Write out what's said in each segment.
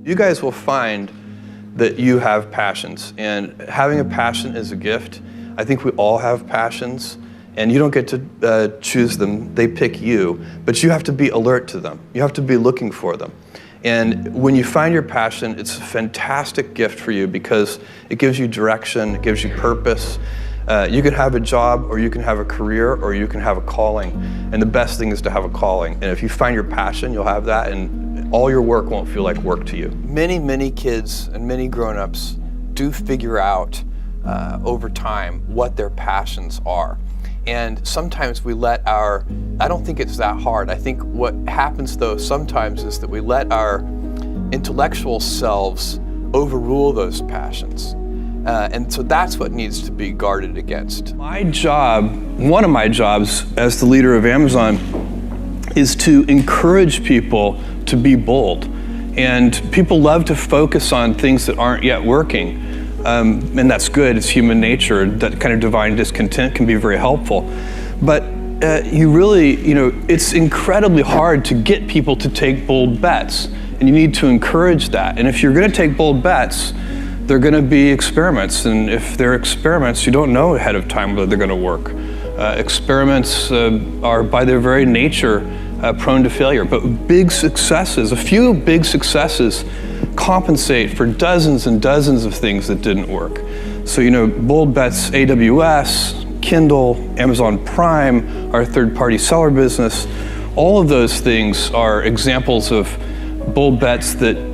You guys will find that you have passions, and having a passion is a gift. I think we all have passions, and you don't get to choose them, they pick you, but you have to be alert to them. You have to be looking for them. And when you find your passion, it's a fantastic gift for you because it gives you direction, it gives you purpose. You can have a job, or you can have a career, or you can have a calling. And the best thing is to have a calling. And if you find your passion, you'll have that, and all your work won't feel like work to you. Many kids and many grown-ups do figure out over time what their passions are. And sometimes we let I don't think it's that hard. I think what happens though sometimes is that we let our intellectual selves overrule those passions. And so that's what needs to be guarded against. My job, one of my jobs as the leader of Amazon, is to encourage people to be bold. And people love to focus on things that aren't yet working. And that's good, it's human nature. That kind of divine discontent can be very helpful. But it's incredibly hard to get people to take bold bets. And you need to encourage that. And if you're gonna take bold bets, they're going to be experiments, and if they're experiments, you don't know ahead of time whether they're going to work. Experiments are by their very nature prone to failure, but a few big successes compensate for dozens and dozens of things that didn't work. So, bold bets, AWS, Kindle, Amazon Prime, our third-party seller business, all of those things are examples of bold bets that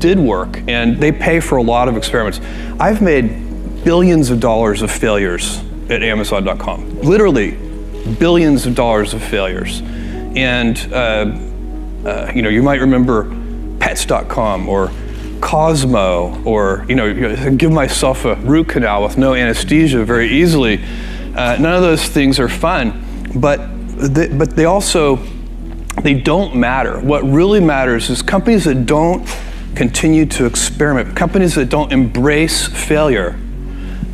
did work, and they pay for a lot of experiments. I've made billions of dollars of failures at Amazon.com, literally billions of dollars of failures. And you might remember Pets.com or Cosmo, or give myself a root canal with no anesthesia very easily. None of those things are fun, but they don't matter. What really matters is companies that don't continue to experiment, companies that don't embrace failure,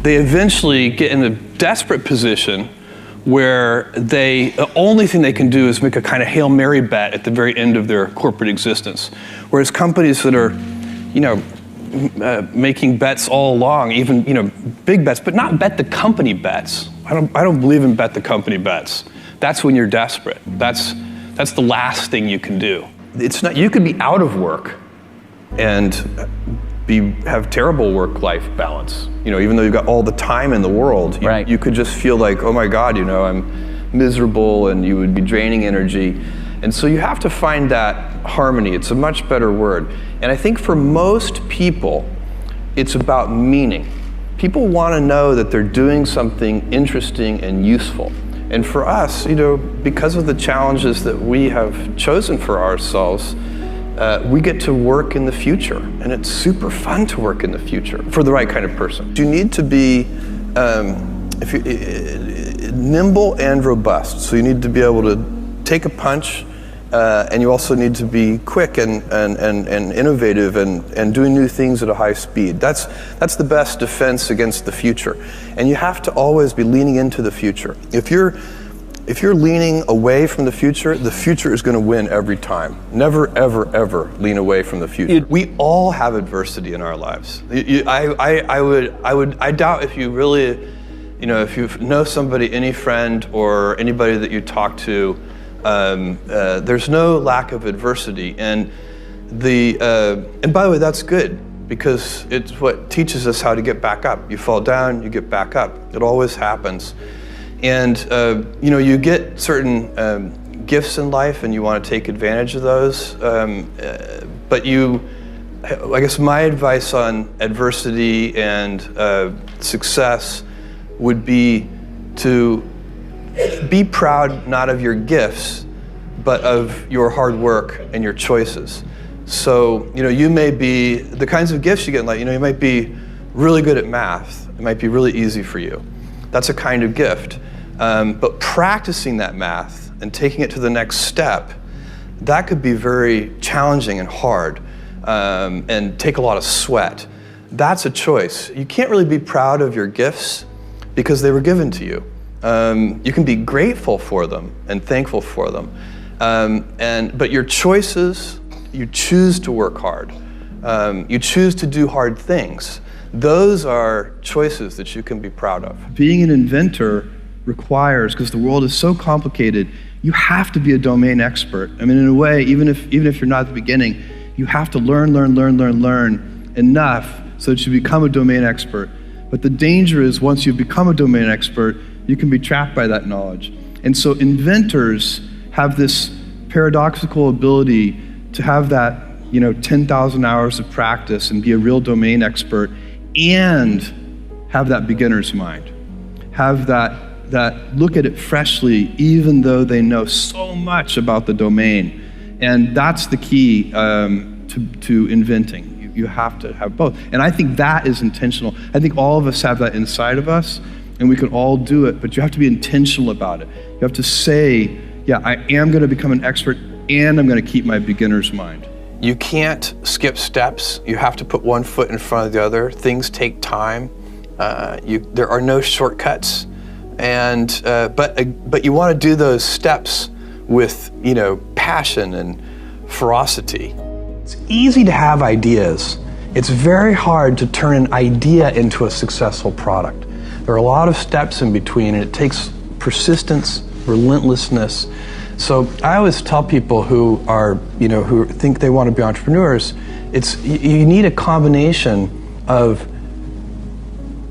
they eventually get in a desperate position where the only thing they can do is make a kind of Hail Mary bet at the very end of their corporate existence. Whereas companies that are, making bets all along, even, big bets, but not bet the company bets. I don't believe in bet the company bets. That's when you're desperate. That's the last thing you can do. It's not. You could be out of work and have terrible work-life balance. Even though you've got all the time in the world, right. You could just feel like, oh my God, I'm miserable, and you would be draining energy. And so you have to find that harmony. It's a much better word. And I think for most people, it's about meaning. People want to know that they're doing something interesting and useful. And for us, because of the challenges that we have chosen for ourselves, we get to work in the future, and it's super fun to work in the future for the right kind of person. You need to be nimble and robust. So you need to be able to take a punch, and you also need to be quick and innovative and doing new things at a high speed. That's the best defense against the future. And you have to always be leaning into the future. If you're leaning away from the future is going to win every time. Never, ever, ever lean away from the future. We all have adversity in our lives. I doubt if you really, if you know somebody, any friend or anybody that you talk to, there's no lack of adversity, and by the way, that's good, because it's what teaches us how to get back up. You fall down, you get back up. It always happens. And you get certain gifts in life, and you want to take advantage of those. But I guess my advice on adversity and success would be to be proud not of your gifts, but of your hard work and your choices. So, you may be, the kinds of gifts you get in life, you might be really good at math. It might be really easy for you. That's a kind of gift. But practicing that math and taking it to the next step, that could be very challenging and hard, and take a lot of sweat. That's a choice. You can't really be proud of your gifts because they were given to you. You can be grateful for them and thankful for them. But your choices you choose to work hard. You choose to do hard things. Those are choices that you can be proud of. Being an inventor requires, because the world is so complicated, you have to be a domain expert. I mean, in a way, even if you're not at the beginning, you have to learn enough so that you become a domain expert. But the danger is once you become a domain expert, you can be trapped by that knowledge. And so inventors have this paradoxical ability to have that 10,000 hours of practice and be a real domain expert and have that beginner's mind. Have that look at it freshly, even though they know so much about the domain. And that's the key to inventing. You have to have both. And I think that is intentional. I think all of us have that inside of us, and we can all do it, but you have to be intentional about it. You have to say, yeah, I am going to become an expert, and I'm going to keep my beginner's mind. You can't skip steps. You have to put one foot in front of the other. Things take time. There are no shortcuts. And but you want to do those steps with passion and ferocity. It's easy to have ideas. It's very hard to turn an idea into a successful product. There are a lot of steps in between, and it takes persistence, relentlessness. So I always tell people who think they want to be entrepreneurs, you need a combination of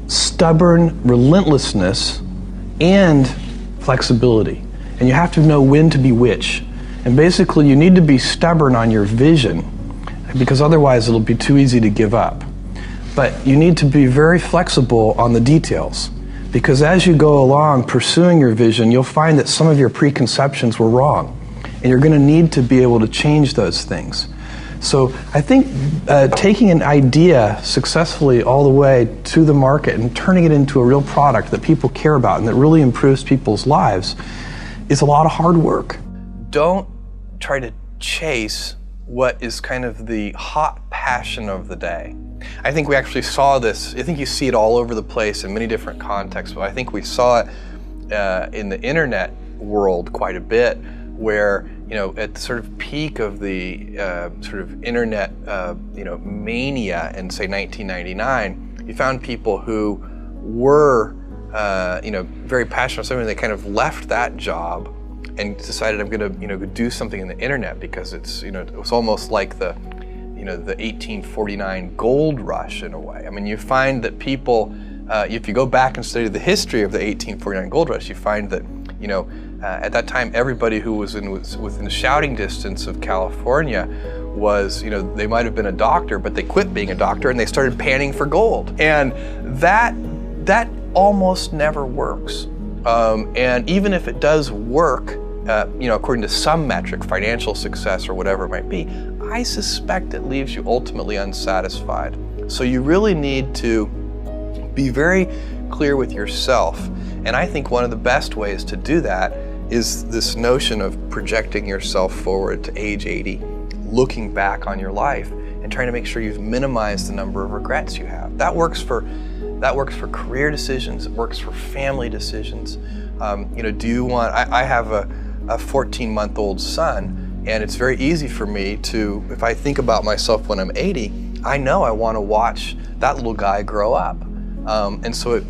stubborn relentlessness and flexibility. And you have to know when to be which. And basically you need to be stubborn on your vision, because otherwise it'll be too easy to give up. But you need to be very flexible on the details, because as you go along pursuing your vision, you'll find that some of your preconceptions were wrong, and you're going to need to be able to change those things. So I think taking an idea successfully all the way to the market and turning it into a real product that people care about and that really improves people's lives is a lot of hard work. Don't try to chase what is kind of the hot passion of the day. I think we actually saw this. I think you see it all over the place in many different contexts, but I think we saw it in the internet world quite a bit, where at the sort of peak of the sort of internet mania in say 1999, you found people who were very passionate about something. They kind of left that job and decided, I'm going to do something in the internet, because it's it was almost like the 1849 gold rush in a way. I mean, you find that people, if you go back and study the history of the 1849 gold rush, you find that at that time everybody who was within shouting distance of California was they might have been a doctor, but they quit being a doctor and they started panning for gold, and that almost never works. And even if it does work, according to some metric, financial success or whatever it might be, I suspect it leaves you ultimately unsatisfied. So you really need to be very clear with yourself. And I think one of the best ways to do that is this notion of projecting yourself forward to age 80, looking back on your life and trying to make sure you've minimized the number of regrets you have. That works for career decisions. It works for family decisions. Do you want? I have a 14-month-old son, and it's very easy for me to, if I think about myself when I'm 80, I know I want to watch that little guy grow up. And so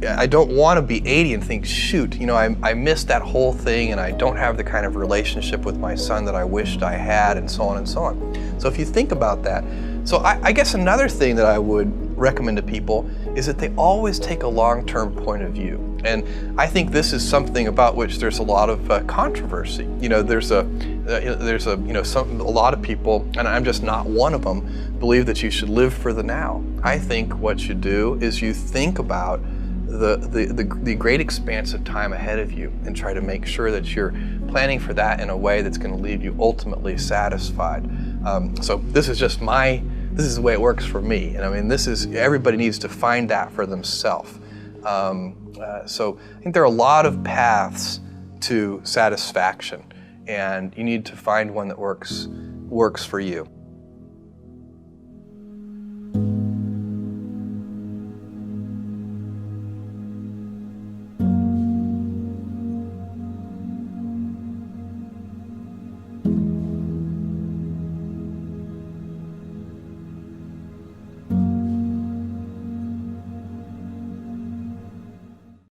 I don't want to be 80 and think, shoot, I missed that whole thing, and I don't have the kind of relationship with my son that I wished I had, and so on and so on. So if you think about that, so I guess another thing that I would recommend to people is that they always take a long-term point of view. And I think this is something about which there's a lot of controversy. There's a lot of people, and I'm just not one of them, believe that you should live for the now. I think what you do is you think about the great expanse of time ahead of you and try to make sure that you're planning for that in a way that's going to leave you ultimately satisfied. So this is the way it works for me. And I mean, everybody needs to find that for themselves. So I think there are a lot of paths to satisfaction, and you need to find one that works for you.